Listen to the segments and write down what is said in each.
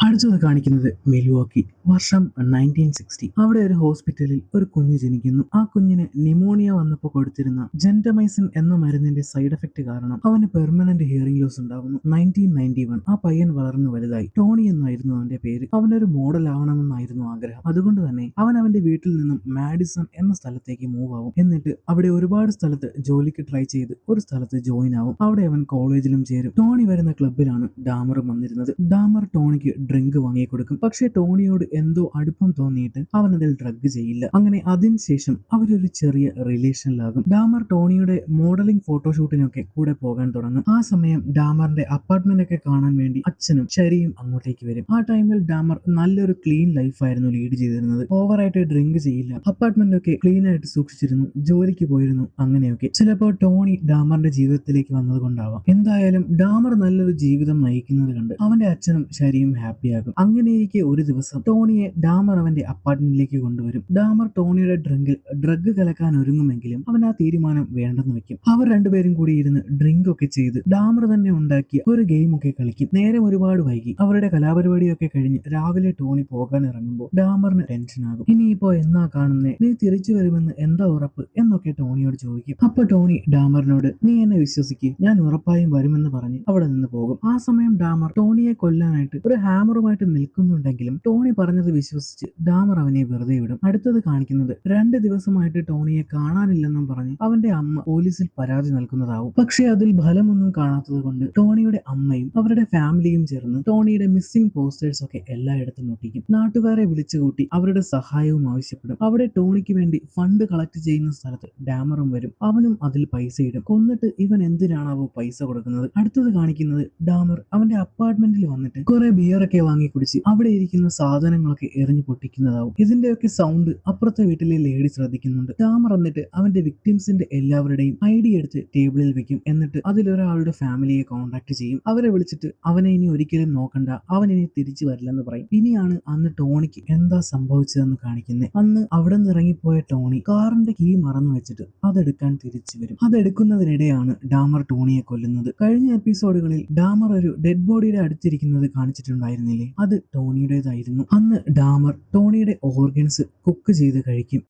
അടുത്തത് കാണിക്കുന്നത് മിൽവാക്കി. വർഷം 1960. അവിടെ ഒരു ഹോസ്പിറ്റലിൽ ഒരു കുഞ്ഞ് ജനിക്കുന്നു. ആ കുഞ്ഞിന് ന്യൂമോണിയ വന്നപ്പോൾ കൊടുത്തിരുന്ന ജെന്റമൈസിൻ എന്ന മരുന്നിന്റെ സൈഡ് എഫക്ട് കാരണം അവന് പെർമനന്റ് ഹിയറിംഗ് ലോസ് ഉണ്ടാവുന്നു. 1991 ആ പയ്യൻ വളർന്നു വലുതായി. ടോണി എന്നായിരുന്നു അവന്റെ പേര്. അവനൊരു മോഡൽ ആവണമെന്നായിരുന്നു ആഗ്രഹം. അതുകൊണ്ട് തന്നെ അവൻ അവന്റെ വീട്ടിൽ നിന്നും മാഡിസൺ എന്ന സ്ഥലത്തേക്ക് മൂവ് ആവും. എന്നിട്ട് അവിടെ ഒരുപാട് സ്ഥലത്ത് ജോലിക്ക് ട്രൈ ചെയ്ത് ഒരു സ്ഥലത്ത് ജോയിൻ ആവും. അവിടെ അവൻ കോളേജിലും ചേരും. ടോണി വരുന്ന ക്ലബ്ബിലാണ് ഡാമർ വന്നിരുന്നത്. ഡാമർ ടോണിക്ക് ഡ്രിങ്ക് വാങ്ങിക്കൊടുക്കും. പക്ഷെ ടോണിയോട് എന്തോ അടുപ്പം തോന്നിയിട്ട് അവൻ അതിൽ ഡ്രഗ് ചെയ്യില്ല. അങ്ങനെ അതിനുശേഷം അവരൊരു ചെറിയ റിലേഷനിലാകും. ഡാമർ ടോണിയുടെ മോഡലിംഗ് ഫോട്ടോഷൂട്ടിനൊക്കെ കൂടെ പോകാൻ തുടങ്ങും. ആ സമയം ഡാമറിന്റെ അപ്പാർട്ട്മെന്റ് ഒക്കെ കാണാൻ വേണ്ടി അച്ഛനും ശരിയും അങ്ങോട്ടേക്ക് വരും. ആ ടൈമിൽ ഡാമർ നല്ലൊരു ക്ലീൻ ലൈഫായിരുന്നു ലീഡ് ചെയ്തിരുന്നത്. ഓവറായിട്ട് ഡ്രിങ്ക് ചെയ്യില്ല. അപ്പാർട്ട്മെന്റ് ഒക്കെ ക്ലീൻ ആയിട്ട് സൂക്ഷിച്ചിരുന്നു. ജോലിക്ക് പോയിരുന്നു. അങ്ങനെയൊക്കെ ചിലപ്പോൾ ടോണി ഡാമറിന്റെ ജീവിതത്തിലേക്ക് വന്നത് കൊണ്ടാവാം. എന്തായാലും ഡാമർ നല്ലൊരു ജീവിതം നയിക്കുന്നത് കണ്ട് അവന്റെ അച്ഛനും ശരിയും ഹാപ്പിയാകും. അങ്ങനെയിരിക്കെ ഒരു ദിവസം ടോണിയെ ഡാമർ അവന്റെ അപ്പാർട്ട്മെന്റിലേക്ക് കൊണ്ടുവരും. ഡാമർ ടോണിയുടെ ഡ്രിങ്കിൽ ഡ്രഗ് കലക്കാൻ ഒരുങ്ങുമെങ്കിലും അവൻ ആ തീരുമാനം വേണ്ടെന്ന് വെക്കും. അവർ രണ്ടുപേരും കൂടി ഇരുന്ന് ഡ്രിങ്ക് ഒക്കെ ചെയ്ത് ഡാമർ തന്നെ ഉണ്ടാക്കിയ ഒരു ഗെയിം ഒക്കെ കളിക്കും. നേരം ഒരുപാട് വൈകി. അവരുടെ കലാപരിപാടിയൊക്കെ കഴിഞ്ഞ് രാവിലെ ടോണി പോകാൻ ഇറങ്ങുമ്പോൾ ഡാമറിന് ടെൻഷനാകും. ഇനിയിപ്പോ എന്നാ കാണുന്നേ, നീ തിരിച്ചു വരുമെന്ന് എന്താ ഉറപ്പ് എന്നൊക്കെ ടോണിയോട് ചോദിക്കും. അപ്പൊ ടോണി ഡാമറിനോട് നീ എന്നെ വിശ്വസിക്ക്, ഞാൻ ഉറപ്പായും വരുമെന്ന് പറഞ്ഞ് അവിടെ നിന്ന് പോകും. ആ സമയം ഡാമർ ടോണിയെ കൊല്ലാനായിട്ട് ഒരു ഹാമറുമായിട്ട് നിൽക്കുന്നുണ്ടെങ്കിലും ടോണി പറഞ്ഞത് വിശ്വസിച്ച് ഡാമർ അവനെ വെറുതെ വിടും. അടുത്തത് കാണിക്കുന്നത് 2 ദിവസമായിട്ട് ടോണിയെ കാണാനില്ലെന്നും പറഞ്ഞ് അവന്റെ അമ്മ പോലീസിൽ പരാതി നൽകുന്നതാവും. പക്ഷെ അതിൽ ഫലമൊന്നും കാണാത്തത് കൊണ്ട് ടോണിയുടെ അമ്മയും അവരുടെ ഫാമിലിയും ചേർന്ന് ടോണിയുടെ മിസ്സിംഗ് പോസ്റ്റേഴ്സ് ഒക്കെ എല്ലായിടത്തും ഒട്ടിക്കും. നാട്ടുകാരെ വിളിച്ചുകൂട്ടി അവരുടെ സഹായവും ആവശ്യപ്പെടും. അവിടെ ടോണിക്ക് വേണ്ടി ഫണ്ട് കളക്ട് ചെയ്യുന്ന സ്ഥലത്ത് ഡാമറും വരും. അവനും അതിൽ പൈസ ഇടും. കൊന്നിട്ട് ഇവൻ എന്തിനാണാവോ പൈസ കൊടുക്കുന്നത്. അടുത്തത് കാണിക്കുന്നത് ഡാമർ അവന്റെ അപ്പാർട്ട്മെന്റിൽ വന്നിട്ട് കുറെ ബിയറൊക്കെ വാങ്ങി കുടിച്ച് അവിടെ ഇരിക്കുന്ന സാധനങ്ങളൊക്കെ എറിഞ്ഞു പൊട്ടിക്കുന്നതാവും. ഇതിന്റെയൊക്കെ സൗണ്ട് അപ്പുറത്തെ വീട്ടിലെ ലേഡി ശ്രദ്ധിക്കുന്നുണ്ട്. ഡാമർ എന്നിട്ട് അവന്റെ വിക്ടിംസിന്റെ എല്ലാവരുടെയും ഐഡി എടുത്ത് ടേബിളിൽ വെക്കും. എന്നിട്ട് അതിലൊരാളുടെ ഫാമിലിയെ കോൺടാക്ട് ചെയ്യും. അവരെ വിളിച്ചിട്ട് അവനെ ഇനി ഒരിക്കലും നോക്കണ്ട, അവൻ ഇനി തിരിച്ചു വരില്ലെന്ന് പറയും. ഇനിയാണ് അന്ന് ടോണിക്ക് എന്താ സംഭവിച്ചതെന്ന് കാണിക്കുന്നത്. അന്ന് അവിടെ നിന്ന് ഇറങ്ങിപ്പോയ ടോണി കാറിന്റെ കീ മറന്നു വെച്ചിട്ട് അതെടുക്കാൻ തിരിച്ചു വരും. അതെടുക്കുന്നതിനിടെയാണ് ഡാമർ ടോണിയെ കൊല്ലുന്നത്. കഴിഞ്ഞ എപ്പിസോഡുകളിൽ ഡാമർ ഒരു ഡെഡ് ബോഡിയുടെ അടുത്തിരിക്കുന്നത് കാണിച്ചിട്ടുണ്ടായിരുന്നില്ലേ, അത് ടോണിയുടേതായിരുന്നു. അന്ന് ഡാമർ ടോണിയുടെ ഓർഗൻസ് കുക്ക് ചെയ്ത് കഴിക്കും.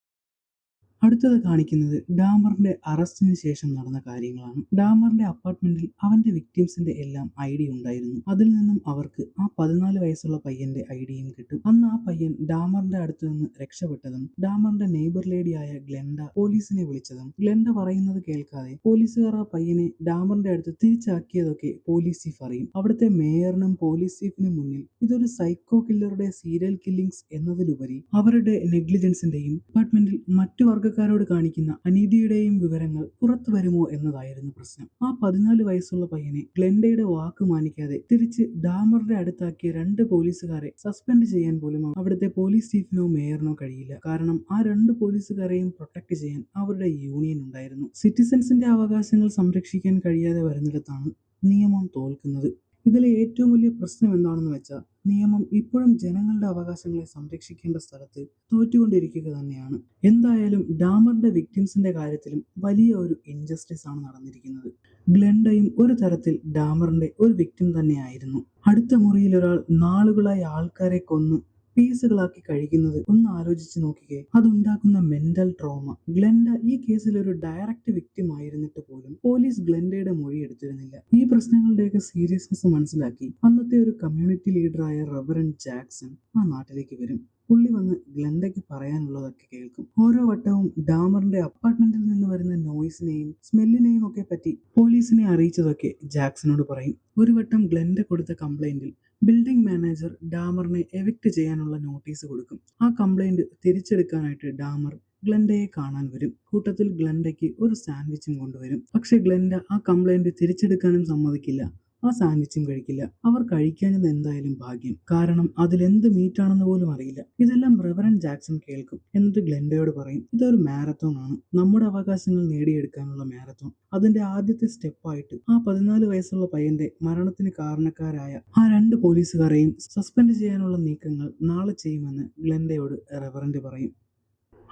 അടുത്തത് കാണിക്കുന്നത് ഡാമറിന്റെ അറസ്റ്റിന് ശേഷം നടന്ന കാര്യങ്ങളാണ്. ഡാമറിന്റെ അപ്പാർട്ട്മെന്റിൽ അവന്റെ വിക്ടിംസിന്റെ എല്ലാം ഐഡി ഉണ്ടായിരുന്നു. അതിൽ നിന്നും അവർക്ക് ആ 14 വയസ്സുള്ള പയ്യന്റെ ഐഡിയും കിട്ടും. അന്ന് ആ പയ്യൻ ഡാമറിന്റെ അടുത്ത് നിന്ന് രക്ഷപ്പെട്ടതും ഡാമറിന്റെ നെയ്ബർ ലേഡിയായ ഗ്ലെൻഡ പോലീസിനെ വിളിച്ചതും ഗ്ലെൻഡ പറയുന്നത് കേൾക്കാതെ പോലീസുകാർ ആ പയ്യനെ ഡാമറിന്റെ അടുത്ത് തിരിച്ചാക്കിയതൊക്കെ പോലീസ് ചീഫ് അറിയും. അവിടുത്തെ മേയറിനും പോലീസ് ചീഫിനും മുന്നിൽ ഇതൊരു സൈക്കോ കില്ലറുടെ സീരിയൽ കില്ലിങ്സ് എന്നതിലുപരി അവരുടെ നെഗ്ലിജൻസിന്റെയും അപ്പാർട്ട്മെന്റിൽ മറ്റു വർഗ്ഗക്കാരോട് കാണിക്കുന്ന അനീതിയുടെയും വിവരങ്ങൾ പുറത്തു വരുമോ എന്നതായിരുന്നു പ്രശ്നം. ആ 14 വയസ്സുള്ള പയ്യനെ ഗ്ലെൻഡയുടെ വാക്ക് മാനിക്കാതെ തിരിച്ച് ഡാമറുടെ അടുത്താക്കിയ 2 പോലീസുകാരെ സസ്പെൻഡ് ചെയ്യാൻ പോലും അവിടുത്തെ പോലീസ് ചീഫിനോ മേയറിനോ കഴിയില്ല. കാരണം ആ 2 പോലീസുകാരെയും പ്രൊട്ടക്ട് ചെയ്യാൻ അവരുടെ യൂണിയൻ ഉണ്ടായിരുന്നു. സിറ്റിസൺസിന്റെ അവകാശങ്ങൾ സംരക്ഷിക്കാൻ കഴിയാതെ വരുന്നിടത്താണ് നിയമം തോൽക്കുന്നത്. ഇതിലെ ഏറ്റവും വലിയ പ്രശ്നം എന്താണെന്ന് വെച്ചാൽ നിയമം ഇപ്പോഴും ജനങ്ങളുടെ അവകാശങ്ങളെ സംരക്ഷിക്കേണ്ട സ്ഥലത്ത് തോറ്റുകൊണ്ടിരിക്കുക തന്നെയാണ്. എന്തായാലും ഡാമറിന്റെ വിക്ടിംസിന്റെ കാര്യത്തിലും വലിയ ഒരു ഇൻജസ്റ്റിസ് ആണ് നടന്നിരിക്കുന്നത്. ഗ്ലെൻഡയും ഒരു തരത്തിൽ ഡാമറിന്റെ ഒരു വിക്ടിം തന്നെയായിരുന്നു. അടുത്ത മുറിയിൽ ഒരാൾ നാളുകളായി ആൾക്കാരെ കൊന്ന് പീസുകളാക്കി കഴിക്കുന്നത് ഒന്ന് ആലോചിച്ച് നോക്കിക്കേ. അതുണ്ടാക്കുന്ന മെന്റൽ ട്രോമ. ഗ്ലെൻഡ ഈ കേസിൽ ഒരു ഡയറക്റ്റ് വിക്ടിം ആയിരുന്നിട്ട് പോലും പോലീസ് ഗ്ലെൻഡയുടെ മൊഴി എടുത്തിരുന്നില്ല. ഈ പ്രശ്നങ്ങളുടെയൊക്കെ സീരിയസ്നെസ് മനസ്സിലാക്കി അന്നത്തെ ഒരു കമ്മ്യൂണിറ്റി ലീഡറായ റെവറൻഡ് ജാക്സൺ ആ നാട്ടിലേക്ക് വരും. പുള്ളി വന്ന് ഗ്ലെൻഡയ്ക്ക് പറയാനുള്ളതൊക്കെ കേൾക്കും. ഓരോ വട്ടവും ഡാമറിന്റെ അപ്പാർട്ട്മെന്റിൽ നിന്ന് വരുന്ന നോയ്സിനെയും സ്മെല്ലിനെയും ഒക്കെ പറ്റി പോലീസിനെ അറിയിച്ചതൊക്കെ ജാക്സണോട് പറയും. ഒരു വട്ടം ഗ്ലെൻഡ കൊടുത്ത കംപ്ലൈന്റിൽ ബിൽഡിംഗ് മാനേജർ ഡാമറിനെ എവിക്ട് ചെയ്യാനുള്ള നോട്ടീസ് കൊടുക്കും. ആ കംപ്ലൈന്റ് തിരിച്ചെടുക്കാനായിട്ട് ഡാമർ ഗ്ലെൻഡയെ കാണാൻ വരും. കൂട്ടത്തിൽ ഗ്ലെൻഡയ്ക്ക് ഒരു സാൻഡ്വിച്ചും കൊണ്ടുവരും. പക്ഷെ ഗ്ലെൻഡ ആ കംപ്ലൈന്റ് തിരിച്ചെടുക്കാനും സമ്മതിക്കില്ല. ആ സാൻഡ്വിച്ചും കഴിക്കില്ല. അവർ കഴിക്കാഞ്ഞത് എന്തായാലും ഭാഗ്യം. കാരണം അതിലെന്ത് മീറ്റാണെന്ന് പോലും അറിയില്ല. ഇതെല്ലാം റെവറൻഡ് ജാക്സൺ കേൾക്കും. എന്നിട്ട് ഗ്ലെൻഡയോട് പറയും, ഇതൊരു മാരത്തോൺ ആണ്, നമ്മുടെ അവകാശങ്ങൾ നേടിയെടുക്കാനുള്ള മാരത്തോൺ. അതിന്റെ ആദ്യത്തെ സ്റ്റെപ്പായിട്ട് ആ 14 വയസ്സുള്ള പയ്യന്റെ മരണത്തിന് കാരണക്കാരായ ആ 2 പോലീസുകാരെയും സസ്പെൻഡ് ചെയ്യാനുള്ള നീക്കങ്ങൾ നാളെ ചെയ്യുമെന്ന് ഗ്ലെൻഡയോട് റെവറൻഡ് പറയും.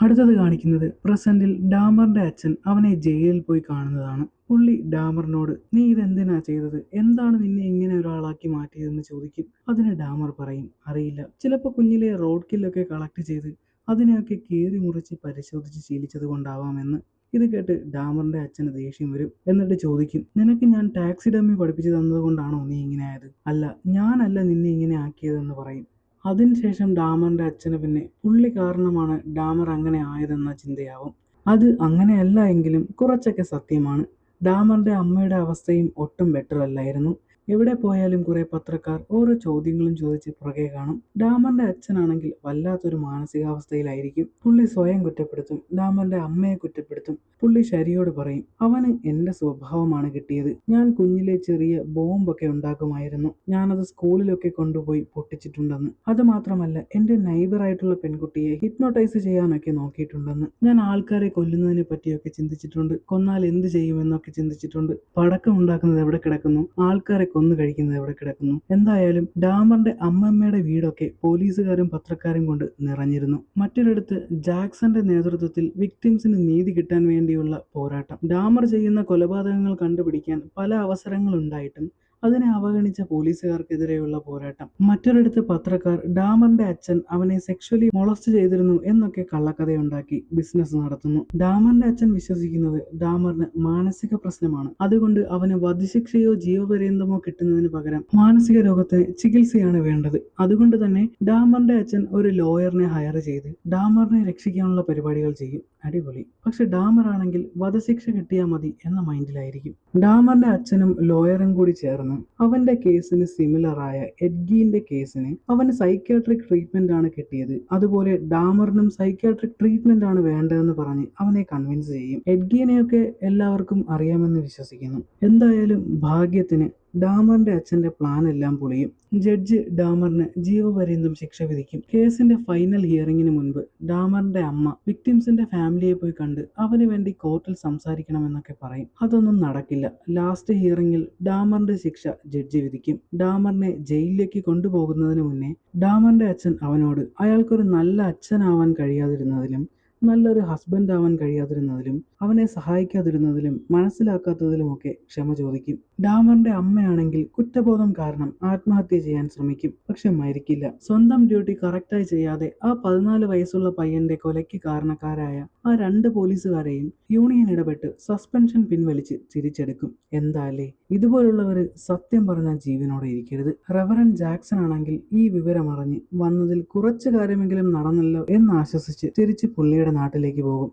അടുത്തത് കാണിക്കുന്നത് പ്രസന്റിൽ ഡാമറിന്റെ അച്ഛൻ അവനെ ജയിലിൽ പോയി കാണുന്നതാണ്. പുള്ളി ഡാമറിനോട് നീ ഇതെന്തിനാ ചെയ്തത്, എന്താണ് നിന്നെ ഇങ്ങനെ ഒരാളാക്കി മാറ്റിയതെന്ന് ചോദിക്കും. അതിന് ഡാമർ പറയും അറിയില്ല, ചിലപ്പോൾ കുഞ്ഞിലെ റോഡ് കില്ലൊക്കെ കളക്ട് ചെയ്ത് അതിനെയൊക്കെ കീറി മുറിച്ച് പരിശോധിച്ച് ശീലിച്ചത് കൊണ്ടാവാമെന്ന്. ഇത് കേട്ട് ഡാമറിന്റെ അച്ഛന് ദേഷ്യം വരും. എന്നിട്ട് ചോദിക്കും നിനക്ക് ഞാൻ ടാക്സി ഡമ്മി പഠിപ്പിച്ചു തന്നത് കൊണ്ടാണോ നീ ഇങ്ങനെ ആയത്, അല്ല ഞാനല്ല നിന്നെ ഇങ്ങനെ ആക്കിയതെന്ന് പറയും. അതിനുശേഷം ഡാമറിന്റെ അച്ഛന് പിന്നെ പുള്ളി കാരണമാണ് ഡാമർ അങ്ങനെ ആയതെന്ന ചിന്തയാവും. അത് അങ്ങനെയല്ല എങ്കിലും കുറച്ചൊക്കെ സത്യമാണ്. ഡാമറിന്റെ അമ്മയുടെ അവസ്ഥയും ഒട്ടും ബെറ്റർ അല്ലായിരുന്നു. എവിടെ പോയാലും കുറെ പത്രക്കാർ ഓരോ ചോദ്യങ്ങളും ചോദിച്ച് പുറകെ കാണും. ഡാമറിന്റെ അച്ഛനാണെങ്കിൽ വല്ലാത്തൊരു മാനസികാവസ്ഥയിലായിരിക്കും. പുള്ളി സ്വയം കുറ്റപ്പെടുത്തും, ഡാമറിന്റെ അമ്മയെ കുറ്റപ്പെടുത്തും. പുള്ളി ശരിയോട് പറയും അവന് എന്റെ സ്വഭാവമാണ് കിട്ടിയത്, ഞാൻ കുഞ്ഞിലെ ചെറിയ ബോംബൊക്കെ ഉണ്ടാക്കുമായിരുന്നു, ഞാനത് സ്കൂളിലൊക്കെ കൊണ്ടുപോയി പൊട്ടിച്ചിട്ടുണ്ടെന്ന്. അത് മാത്രമല്ല എന്റെ നൈബറായിട്ടുള്ള പെൺകുട്ടിയെ ഹിപ്നോട്ടൈസ് ചെയ്യാനൊക്കെ നോക്കിയിട്ടുണ്ടെന്ന്. ഞാൻ ആൾക്കാരെ കൊല്ലുന്നതിനെ പറ്റിയൊക്കെ ചിന്തിച്ചിട്ടുണ്ട്, കൊന്നാൽ എന്ത് ചെയ്യുമെന്നൊക്കെ ചിന്തിച്ചിട്ടുണ്ട്. പടക്കം ഉണ്ടാക്കുന്നത് എവിടെ കിടക്കുന്നു, ആൾക്കാരെ കൊന്നു കഴിക്കുന്നത് എവിടെ കിടക്കുന്നു. എന്തായാലും ഡാമറിന്റെ അമ്മമ്മയുടെ വീടൊക്കെ പോലീസുകാരും പത്രക്കാരും കൊണ്ട് നിറഞ്ഞിരുന്നു. മറ്റൊരിടത്ത് ജാക്സന്റെ നേതൃത്വത്തിൽ വിക്ടിംസിന് നീതി കിട്ടാൻ വേണ്ടിയുള്ള പോരാട്ടം. ഡാമർ ചെയ്യുന്ന കൊലപാതകങ്ങൾ കണ്ടുപിടിക്കാൻ പല അവസരങ്ങളുണ്ടായിട്ടും അതിനെ അവഗണിച്ച പോലീസുകാർക്കെതിരെയുള്ള പോരാട്ടം. മറ്റൊരിടത്ത് പത്രക്കാർ ഡാമറിന്റെ അച്ഛൻ അവനെ സെക്ഷലി മൊളസ്റ്റ് ചെയ്തിരുന്നു എന്നൊക്കെ കള്ളക്കഥയുണ്ടാക്കി ബിസിനസ് നടത്തുന്നു. ഡാമറിന്റെ അച്ഛൻ വിശ്വസിക്കുന്നത് ഡാമറിന് മാനസിക പ്രശ്നമാണ്, അതുകൊണ്ട് അവന് വധശിക്ഷയോ ജീവപര്യന്തമോ കിട്ടുന്നതിന് പകരം മാനസിക രോഗത്തിന് ചികിത്സയാണ് വേണ്ടത്. അതുകൊണ്ട് തന്നെ ഡാമറിന്റെ അച്ഛൻ ഒരു ലോയറിനെ ഹയർ ചെയ്ത് ഡാമറിനെ രക്ഷിക്കാനുള്ള പരിപാടികൾ ചെയ്യും. അടിപൊളി. പക്ഷെ ഡാമർ ആണെങ്കിൽ വധശിക്ഷ കിട്ടിയാൽ മതി എന്ന മൈൻഡിലായിരിക്കും. ഡാമറിന്റെ അച്ഛനും ലോയറും കൂടി ചേർന്ന് അവന്റെ കേസിന് സിമിലർ ആയ എഡ്ഗീന്റെ കേസിന് അവന് സൈക്യാട്രിക് ട്രീറ്റ്മെന്റ് ആണ് കിട്ടിയത്, അതുപോലെ ഡാമറിനും സൈക്യാട്രിക് ട്രീറ്റ്മെന്റ് ആണ് വേണ്ടതെന്ന് പറഞ്ഞ് അവനെ കൺവിൻസ് ചെയ്യും. എഡ്ഗീനെയൊക്കെ എല്ലാവർക്കും അറിയാമെന്ന് വിശ്വസിക്കുന്നു. എന്തായാലും ഭാഗ്യത്തിന് ഡാമറിന്റെ അച്ഛന്റെ പ്ലാൻ എല്ലാം പൊളിയും. ജഡ്ജ് ഡാമറിന് ജീവപര്യന്തം ശിക്ഷ വിധിക്കും. കേസിന്റെ ഫൈനൽ ഹിയറിംഗിന് മുൻപ് ഡാമറിന്റെ അമ്മ വിക്ടിംസിന്റെ ഫാമിലിയെ പോയി കണ്ട് അവന് വേണ്ടി കോർട്ടിൽ സംസാരിക്കണമെന്നൊക്കെ പറയും. അതൊന്നും നടക്കില്ല. ലാസ്റ്റ് ഹിയറിംഗിൽ ഡാമറിന്റെ ശിക്ഷ ജഡ്ജി വിധിക്കും. ഡാമറിനെ ജയിലിലേക്ക് കൊണ്ടുപോകുന്നതിന് മുന്നേ ഡാമറിന്റെ അച്ഛൻ അവനോട് അയാൾക്കൊരു നല്ല അച്ഛനാവാൻ കഴിയാതിരുന്നതിലും നല്ലൊരു ഹസ്ബൻഡ് ആവാൻ കഴിയാതിരുന്നതിലും അവനെ സഹായിക്കാതിരുന്നതിലും മനസ്സിലാക്കാത്തതിലുമൊക്കെ ക്ഷമ ചോദിക്കും. ഡാമറിന്റെ അമ്മയാണെങ്കിൽ കുറ്റബോധം കാരണം ആത്മഹത്യ ചെയ്യാൻ ശ്രമിക്കും, പക്ഷെ മരിക്കില്ല. സ്വന്തം ഡ്യൂട്ടി കറക്റ്റായി ചെയ്യാതെ ആ 14 വയസ്സുള്ള പയ്യന്റെ കൊലയ്ക്ക് കാരണക്കാരായ ആ 2 പോലീസുകാരെയും യൂണിയൻ ഇടപെട്ട് സസ്പെൻഷൻ പിൻവലിച്ച് തിരിച്ചെടുക്കും. എന്താലേ, ഇതുപോലുള്ളവര് സത്യം പറഞ്ഞാൽ ജീവനോടെ ഇരിക്കരുത്. റെവറൻ ജാക്സൺ ആണെങ്കിൽ ഈ വിവരം അറിഞ്ഞ് വന്നതിൽ കുറച്ചു കാര്യമെങ്കിലും നടന്നല്ലോ എന്ന് ആശ്വസിച്ച് തിരിച്ച് പുള്ളിയുടെ നാട്ടിലേക്ക് പോകും.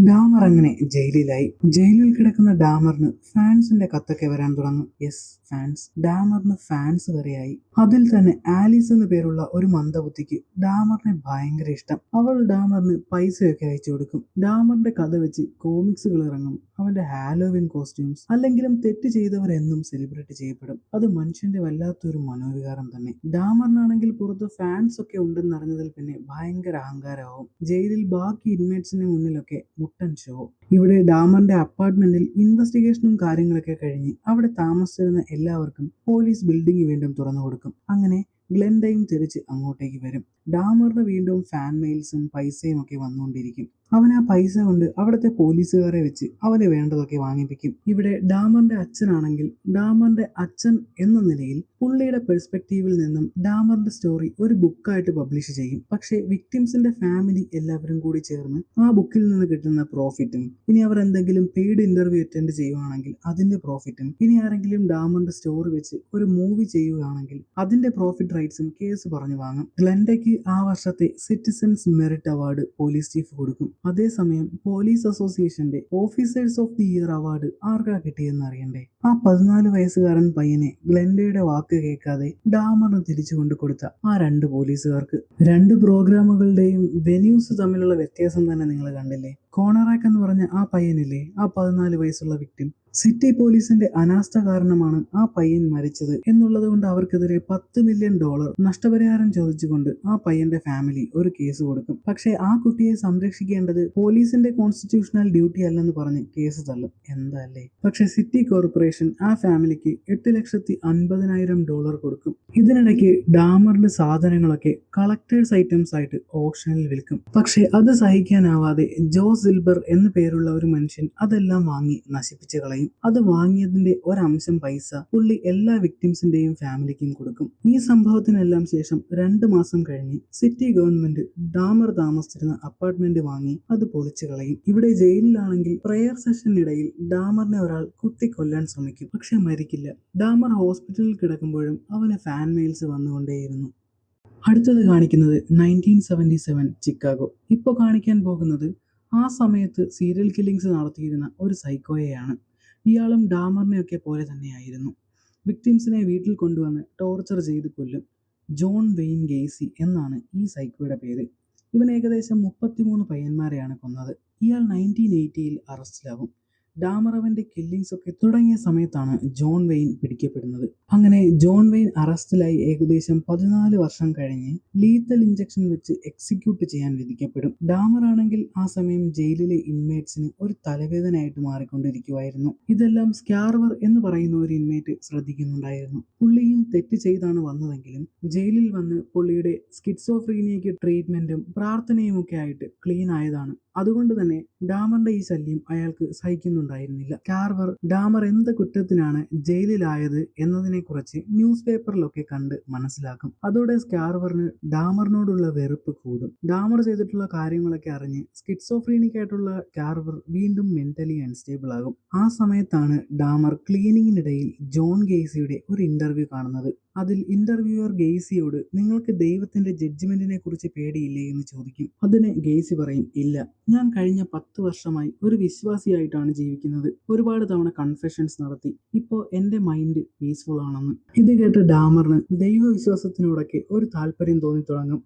ഡാമർ അങ്ങനെ ജയിലിലായി. ജയിലിൽ കിടക്കുന്ന ഡാമറിന് ഫാൻസിന്റെ കത്തൊക്കെ വരാൻ തുടങ്ങും. Yes, fans. ഡാമറിന് ഫാൻസ് വരെയായി. അതിൽ തന്നെ ആലീസ് എന്ന പേരുള്ള ഒരു മന്ദബുദ്ധിക്ക് ഡാമറിനെ ഭയങ്കര ഇഷ്ടം. അവൾ ഡാമറിന് പൈസയൊക്കെ അയച്ചു കൊടുക്കും. ഡാമറിന്റെ കഥ വെച്ച് കോമിക്സുകൾ ഇറങ്ങും. അവന്റെ ഹാലോവിൻ കോസ്റ്റ്യൂംസ്. അല്ലെങ്കിലും തെറ്റ് ചെയ്തവരെന്നും സെലിബ്രേറ്റ് ചെയ്യപ്പെടും. അത് മനുഷ്യന്റെ വല്ലാത്തൊരു മനോവികാരം തന്നെ. ഡാമറിനാണെങ്കിൽ പുറത്ത് ഫാൻസ് ഒക്കെ ഉണ്ടെന്നറിഞ്ഞതിൽ പിന്നെ ഭയങ്കര അഹങ്കാരമാവും. ജയിലിൽ ബാക്കി ഇൻമേറ്റ്സിന്റെ മുന്നിലൊക്കെ മുട്ടൻ ഷോ. ഇവിടെ ഡാമറിന്റെ അപ്പാർട്ട്മെന്റിൽ ഇൻവെസ്റ്റിഗേഷനും കാര്യങ്ങളൊക്കെ കഴിഞ്ഞ് അവിടെ താമസിച്ചിരുന്ന എല്ലാവർക്കും പോലീസ് ബിൽഡിംഗ് വീണ്ടും തുറന്നു കൊടുക്കും. അങ്ങനെ ഗ്ലെൻഡയും തിരിച്ച് അങ്ങോട്ടേക്ക് വരും. ഡാമറിന് വീണ്ടും ഫാൻ മെയിൽസും പൈസയും ഒക്കെ വന്നുകൊണ്ടിരിക്കും. അവൻ ആ പൈസ കൊണ്ട് അവിടുത്തെ പോലീസുകാരെ വെച്ച് അവന് വേണ്ടതൊക്കെ വാങ്ങിപ്പിക്കും. ഇവിടെ ഡാമറിന്റെ അച്ഛനാണെങ്കിൽ ഡാമറിന്റെ അച്ഛൻ എന്ന നിലയിൽ പുള്ളിയുടെ പെർസ്പെക്റ്റീവിൽ നിന്നും ഡാമറിന്റെ സ്റ്റോറി ഒരു ബുക്കായിട്ട് പബ്ലിഷ് ചെയ്യും. പക്ഷേ വിക്ടിംസിന്റെ ഫാമിലി എല്ലാവരും കൂടി ചേർന്ന് ആ ബുക്കിൽ നിന്ന് കിട്ടുന്ന പ്രോഫിറ്റും, ഇനി അവർ എന്തെങ്കിലും പെയ്ഡ് ഇന്റർവ്യൂ അറ്റൻഡ് ചെയ്യുകയാണെങ്കിൽ അതിന്റെ പ്രോഫിറ്റും, ഇനി ആരെങ്കിലും ഡാമറിന്റെ സ്റ്റോറി വെച്ച് ഒരു മൂവി ചെയ്യുകയാണെങ്കിൽ അതിന്റെ പ്രോഫിറ്റ് റൈറ്റ്സും കേസ് പറഞ്ഞു വാങ്ങും. ഗ്ലെൻഡയ്ക്ക് ആ വർഷത്തെ citizens merit award police chief കൊടുക്കും. അതേസമയം പോലീസ് അസോസിയേഷന്റെ officers of the year award ആർക്കാ കിട്ടിയെന്ന് അറിയണ്ടേ? ആ 14 വയസ്സുകാരൻ പയ്യനെ ഗ്ലെൻഡയുടെ വാക്ക് കേൾക്കാതെ ഡാമറിന് തിരിച്ചു കൊണ്ട് കൊടുത്ത ആ 2 പോലീസുകാർക്ക്. 2 പ്രോഗ്രാമുകളുടെയും വെന്യൂസ് തമ്മിലുള്ള വ്യത്യാസം തന്നെ നിങ്ങൾ കണ്ടില്ലേ? കോണറാക്ക് എന്ന് പറഞ്ഞ ആ പയ്യനില്ലേ, ആ 14 വയസ്സുള്ള വിക്ടിം, സിറ്റി പോലീസിന്റെ അനാസ്ഥ കാരണമാണ് ആ പയ്യൻ മരിച്ചത് എന്നുള്ളത് കൊണ്ട് അവർക്കെതിരെ $10 മില്യൺ നഷ്ടപരിഹാരം ചോദിച്ചുകൊണ്ട് ആ പയ്യന്റെ ഫാമിലി ഒരു കേസ് കൊടുക്കും. പക്ഷേ ആ കുട്ടിയെ സംരക്ഷിക്കേണ്ടത് പോലീസിന്റെ കോൺസ്റ്റിറ്റ്യൂഷണൽ ഡ്യൂട്ടി അല്ലെന്ന് പറഞ്ഞ് കേസ് തള്ളും. എന്താല്ലേ. പക്ഷെ സിറ്റി കോർപ്പറേഷൻ ആ ഫാമിലിക്ക് $8,50,000 കൊടുക്കും. ഇതിനിടയ്ക്ക് ഡാമറിന്റെ സാധനങ്ങളൊക്കെ കളക്ടേഴ്സ് ഐറ്റംസ് ആയിട്ട് ഓപ്ഷനിൽ വിൽക്കും. പക്ഷെ അത് സഹിക്കാനാവാതെ ജോ സിൽബർ എന്നു പേരുള്ള ഒരു മനുഷ്യൻ അതെല്ലാം വാങ്ങി നശിപ്പിച്ചു കളയും. അത് വാങ്ങിയതിന്റെ ഒരംശം പൈസ പുള്ളി എല്ലാ വിക്ടിംസിന്റെയും ഫാമിലിക്കും കൊടുക്കും. ഈ സംഭവത്തിനെല്ലാം ശേഷം 2 മാസം കഴിഞ്ഞ് സിറ്റി ഗവൺമെന്റ് ഡാമർ താമസിച്ചിരുന്ന അപ്പാർട്ട്മെന്റ് വാങ്ങി അത് പൊളിച്ചു കളയും. ഇവിടെ ജയിലിലാണെങ്കിൽ പ്രയർ സെഷനിടയിൽ ഡാമറിനെ ഒരാൾ കുത്തിക്കൊല്ലാൻ ശ്രമിക്കും. പക്ഷെ മരിക്കില്ല. ഡാമർ ഹോസ്പിറ്റലിൽ കിടക്കുമ്പോഴും അവന് ഫാൻ മെയിൽസ് വന്നുകൊണ്ടേയിരുന്നു. അടുത്തത് കാണിക്കുന്നത് 1977 ചിക്കാഗോ. ഇപ്പോൾ കാണിക്കാൻ പോകുന്നത് ആ സമയത്ത് സീരിയൽ കില്ലിങ്സ് നടത്തിയിരുന്ന ഒരു സൈക്കോയെയാണ്. ഇയാളും ഡാമറിനെയൊക്കെ പോലെ തന്നെയായിരുന്നു. വിക്ടിംസിനെ വീട്ടിൽ കൊണ്ടുവന്ന് ടോർച്ചർ ചെയ്ത് കൊല്ലും. ജോൺ വെയിൻ ഗേസി എന്നാണ് ഈ സൈക്കോയുടെ പേര്. ഇവൻ ഏകദേശം 33 പയ്യന്മാരെയാണ് കൊന്നത്. ഇയാൾ 1980 അറസ്റ്റിലാവും. ഡാമർ അവന്റെ കില്ലിങ്സ് ഒക്കെ തുടങ്ങിയ സമയത്താണ് ജോൺ വെയിൻ പിടിക്കപ്പെടുന്നത്. അങ്ങനെ ജോൺ വെയിൻ അറസ്റ്റിലായി ഏകദേശം 14 വർഷം കഴിഞ്ഞ് ലീത്തൽ ഇഞ്ചക്ഷൻ വെച്ച് എക്സിക്യൂട്ട് ചെയ്യാൻ വിധിക്കപ്പെടും. ഡാമർ ആണെങ്കിൽ ആ സമയം ജയിലിലെ ഇൻമേറ്റ്സിന് ഒരു തലവേദനയായിട്ട് മാറിക്കൊണ്ടിരിക്കുവായിരുന്നു. ഇതെല്ലാം സ്കാർവർ എന്ന് പറയുന്ന ഒരു ഇൻമേറ്റ് ശ്രദ്ധിക്കുന്നുണ്ടായിരുന്നു. പുള്ളിയും തെറ്റ് ചെയ്താണ് വന്നതെങ്കിലും ജയിലിൽ വന്ന് പുള്ളിയുടെ സ്കിറ്റ്സോഫ്രീനിയയ്ക്ക് ട്രീറ്റ്മെന്റും പ്രാർത്ഥനയും ഒക്കെ ആയിട്ട് ക്ലീൻ ആയതാണ്. അതുകൊണ്ട് തന്നെ ഡാമറിന്റെ ഈ ശല്യം അയാൾക്ക് സഹിക്കുന്നുണ്ടായിരുന്നില്ല. സ്കാർവർ ഡാമർ എന്ത് കുറ്റത്തിനാണ് ജയിലിലായത് എന്നതിനെ കുറിച്ച് ന്യൂസ് പേപ്പറിലൊക്കെ കണ്ട് മനസ്സിലാക്കും. അതോടെ സ്കാർവറിന് ഡാമറിനോടുള്ള വെറുപ്പ് കൂടും. ഡാമർ ചെയ്തിട്ടുള്ള കാര്യങ്ങളൊക്കെ അറിഞ്ഞ് സ്കിറ്റ്സോഫ്രീനിക് ആയിട്ടുള്ള സ്കാർവർ വീണ്ടും മെന്റലി അൺസ്റ്റേബിൾ ആകും. ആ സമയത്താണ് ഡാമർ ക്ലീനിങ്ങിനിടയിൽ ജോൺ ഗേസിയുടെ ഒരു ഇന്റർവ്യൂ കാണുന്നത്. അതിൽ ഇന്റർവ്യൂവർ ഗേസിയോട് നിങ്ങൾക്ക് ദൈവത്തിന്റെ ജഡ്ജ്മെന്റിനെ കുറിച്ച് പേടിയില്ലേ എന്ന് ചോദിക്കും. അതിന് ഗേസി പറയും, ഇല്ല, ഞാൻ കഴിഞ്ഞ 10 വർഷമായി ഒരു വിശ്വാസിയായിട്ടാണ് ജീവിക്കുന്നത്. ഒരുപാട് തവണ കൺഫെഷൻസ് നടത്തി. ഇപ്പോൾ എന്റെ മൈൻഡ് പീസ്ഫുൾ ആണെന്ന്. ഇത് കേട്ട് ഡാമറിന് ദൈവവിശ്വാസത്തിനോടൊക്കെ ഒരു താല്പര്യം തോന്നി തുടങ്ങും.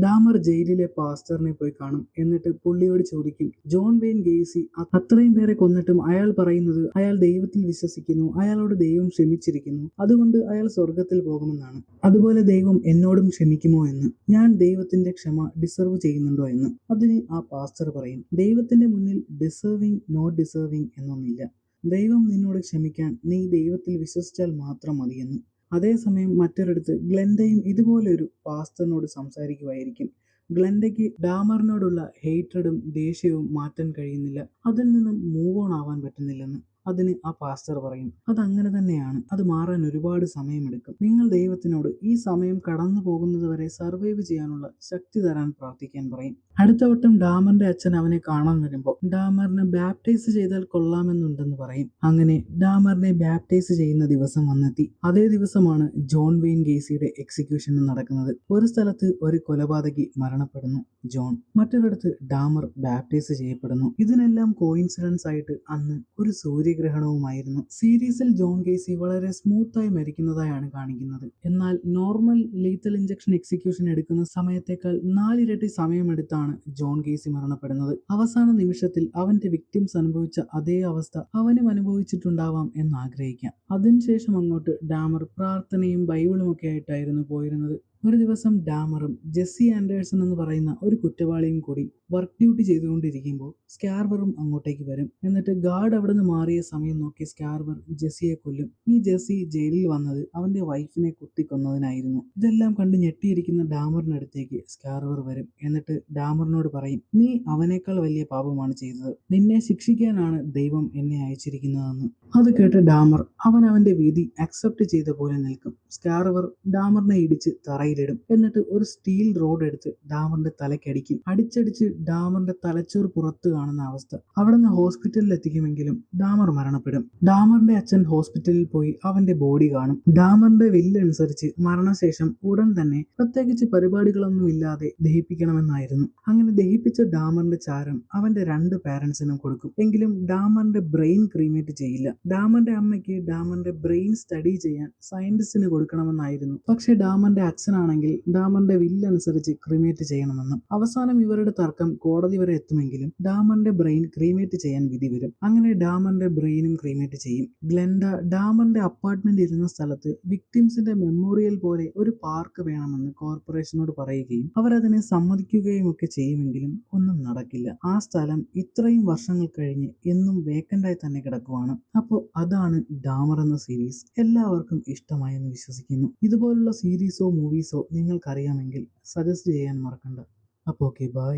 ഡാമർ ജയിലിലെ പാസ്റ്ററിനെ പോയി കാണും. എന്നിട്ട് പുള്ളിയോട് ചോദിക്കും, ജോൺ വെയിൻ ഗേസി അത്രയും പേരെ കൊന്നിട്ടും അയാൾ പറയുന്നത് അയാൾ ദൈവത്തിൽ വിശ്വസിക്കുന്നു, അയാളോട് ദൈവം ക്ഷമിച്ചിരിക്കുന്നു, അതുകൊണ്ട് അയാൾ സ്വർഗത്തിൽ പോകുമെന്നാണ്. അതുപോലെ ദൈവം എന്നോടും ക്ഷമിക്കുമോ എന്ന്, ഞാൻ ദൈവത്തിന്റെ ക്ഷമ ഡിസർവ് ചെയ്യുന്നുണ്ടോ എന്ന്. അതിന് ആ പാസ്റ്റർ പറയും, ദൈവത്തിന്റെ മുന്നിൽ ഡിസേർവിങ് നോട്ട് ഡിസേർവിങ് എന്നൊന്നില്ല. ദൈവം നിന്നോട് ക്ഷമിക്കാൻ നീ ദൈവത്തിൽ വിശ്വസിച്ചാൽ മാത്രം മതിയെന്ന്. അതേസമയം മറ്റൊരിടത്ത് ഗ്ലെൻഡയും ഇതുപോലെ ഒരു പാസ്റ്ററിനോട് സംസാരിക്കുമായിരിക്കും. ഗ്ലെൻഡയ്ക്ക് ഡാമറിനോടുള്ള ഹേറ്റ്രഡും ദേഷ്യവും മാറ്റാൻ കഴിയുന്നില്ല. അതിൽ നിന്നും മൂവ് ഓൺ ആവാൻ പറ്റുന്നില്ലെന്ന്. അതിന് ആ പാസ്റ്റർ പറയും, അതങ്ങനെ തന്നെയാണ്, അത് മാറാൻ ഒരുപാട് സമയമെടുക്കും. നിങ്ങൾ ദൈവത്തിനോട് ഈ സമയം കടന്നു പോകുന്നത് വരെ സർവൈവ് ചെയ്യാനുള്ള ശക്തി തരാൻ പ്രാർത്ഥിക്കാൻ പറയും. അടുത്ത വട്ടം ഡാമറിന്റെ അച്ഛൻ അവനെ കാണാൻ വരുമ്പോൾ ഡാമറിനെ ബാപ്റ്റൈസ് ചെയ്താൽ കൊള്ളാമെന്നുണ്ടെന്ന് പറയും. അങ്ങനെ ഡാമറിനെ ബാപ്റ്റൈസ് ചെയ്യുന്ന ദിവസം വന്നെത്തി. അതേ ദിവസമാണ് ജോൺ വെയിൻ ഗേസിയുടെ എക്സിക്യൂഷൻ നടക്കുന്നത്. ഒരു സ്ഥലത്ത് ഒരു കൊലപാതകി മരണപ്പെടുന്നു, ജോൺ. മറ്റൊരിടത്ത് ഡാമർ ബാപ്റ്റൈസ് ചെയ്യപ്പെടുന്നു. ഇതിനെല്ലാം കോയിൻസിഡൻസ് ആയിട്ട് അന്ന് ഒരു സൂര്യഗ്രഹണവുമായിരുന്നു. സീരീസിൽ ജോൺ ഗേസി വളരെ സ്മൂത്തായി മരിക്കുന്നതായാണ് കാണിക്കുന്നത്. എന്നാൽ നോർമൽ ലീത്തൽ ഇഞ്ചക്ഷൻ എക്സിക്യൂഷൻ എടുക്കുന്ന സമയത്തേക്കാൾ 4 ഇരട്ടി സമയമെടുത്താണ് ജോൺ ഗേസി മരണപ്പെടുന്നത്. അവസാന നിമിഷത്തിൽ അവന്റെ വിക്ടിംസ് അനുഭവിച്ച അതേ അവസ്ഥ അവനും അനുഭവിച്ചിട്ടുണ്ടാവാം എന്ന് ആഗ്രഹിക്കാം. അതിനുശേഷം അങ്ങോട്ട് ഡാമർ പ്രാർത്ഥനയും ബൈബിളും ഒക്കെ ആയിട്ടായിരുന്നു പോയിരുന്നത്. ഒരു ദിവസം ഡാമറും ജെസ്സി ആൻഡേഴ്സൺ എന്ന് പറയുന്ന ഒരു കുറ്റവാളിയും കൂടി വർക്ക് ഡ്യൂട്ടി ചെയ്തുകൊണ്ടിരിക്കുമ്പോൾ സ്കാർവറും അങ്ങോട്ടേക്ക് വരും. എന്നിട്ട് ഗാർഡ് അവിടെ നിന്ന് മാറിയ സമയം നോക്കി സ്കാർവർ ജെസ്സിയെ കൊല്ലും. ഈ ജെസ്സി ജയിലിൽ വന്നത് അവന്റെ വൈഫിനെ കുത്തിക്കൊന്നതിനായിരുന്നു. ഇതെല്ലാം കണ്ട് ഞെട്ടിയിരിക്കുന്ന ഡാമറിനടുത്തേക്ക് സ്കാർവർ വരും. എന്നിട്ട് ഡാമറിനോട് പറയും, നീ അവനേക്കാൾ വലിയ പാപമാണ് ചെയ്തത്, നിന്നെ ശിക്ഷിക്കാനാണ് ദൈവം എന്നെ അയച്ചിരിക്കുന്നതെന്ന്. അത് കേട്ട് ഡാമർ അവന്റെ വിധി അക്സെപ്റ്റ് ചെയ്ത പോലെ നിൽക്കും. സ്കാർവർ ഡാമറിനെ ഇടിച്ച് തറയിലിടും. എന്നിട്ട് ഒരു സ്റ്റീൽ റോഡ് എടുത്ത് ഡാമറിന്റെ തലക്കടിക്കും. അടിച്ചടിച്ച് ഡാമറിന്റെ തലച്ചോർ പുറത്ത് കാണുന്ന അവസ്ഥ. അവിടെ നിന്ന് ഹോസ്പിറ്റലിൽ എത്തിക്കുമെങ്കിലും ഡാമർ മരണപ്പെടും. ഡാമറിന്റെ അച്ഛൻ ഹോസ്പിറ്റലിൽ പോയി അവന്റെ ബോഡി കാണും. ഡാമറിന്റെ വില്ലനുസരിച്ച് മരണശേഷം ഉടൻ തന്നെ പ്രത്യേകിച്ച് പരിപാടികളൊന്നും ഇല്ലാതെ ദഹിപ്പിക്കണമെന്നായിരുന്നു. അങ്ങനെ ദഹിപ്പിച്ച ഡാമറിന്റെ ചാരം അവന്റെ 2 പാരന്റ്സിനും കൊടുക്കും. എങ്കിലും ഡാമറിന്റെ ബ്രെയിൻ ക്രീമേറ്റ് ചെയ്യില്ല. ഡാമറിന്റെ അമ്മയ്ക്ക് ഡാമറിന്റെ ബ്രെയിൻ സ്റ്റഡി ചെയ്യാൻ സയന്റിസ്റ്റിന് കൊടുക്കണമെന്നായിരുന്നു. പക്ഷെ ഡാമറിന്റെ അച്ഛൻ അച്ഛനാണെങ്കിൽ ഡാമറിന്റെ വില്ലനുസരിച്ച് ക്രിമേറ്റ് ചെയ്യണമെന്നും. അവസാനം ഇവരുടെ തർക്കം കോടതി വരെ എത്തുമെങ്കിലും ഡാമറിന്റെ ബ്രെയിൻ ക്രീമേറ്റ് ചെയ്യാൻ വിധി വരും. അങ്ങനെ ഡാമറിന്റെ ബ്രെയിനും ക്രീമേറ്റ് ചെയ്യും. ഗ്ലെൻഡ ഡാമറിന്റെ അപ്പാർട്ട്മെന്റ് ഇരുന്ന സ്ഥലത്ത് വിക്ടിംസിന്റെ മെമ്മോറിയൽ പോലെ ഒരു പാർക്ക് വേണമെന്ന് കോർപ്പറേഷനോട് പറയുകയും അവരതിനെ സമ്മതിക്കുകയും ഒക്കെ ചെയ്യുമെങ്കിലും ഒന്നും നടക്കില്ല. ആ സ്ഥലം ഇത്രയും വർഷങ്ങൾ കഴിഞ്ഞ് എന്നും വേക്കൻ്റായി തന്നെ കിടക്കുവാണ്. അപ്പോൾ അതാണ് ഡാമർ എന്ന സീരീസ്. എല്ലാവർക്കും ഇഷ്ടമായെന്ന് വിശ്വസിക്കുന്നു. ഇതുപോലുള്ള സീരീസോ മൂവീസോ നിങ്ങൾക്കറിയാമെങ്കിൽ സജസ്റ്റ് ചെയ്യാൻ മറക്കണ്ട. അപ്പോൾ ഓക്കെ, ബൈ.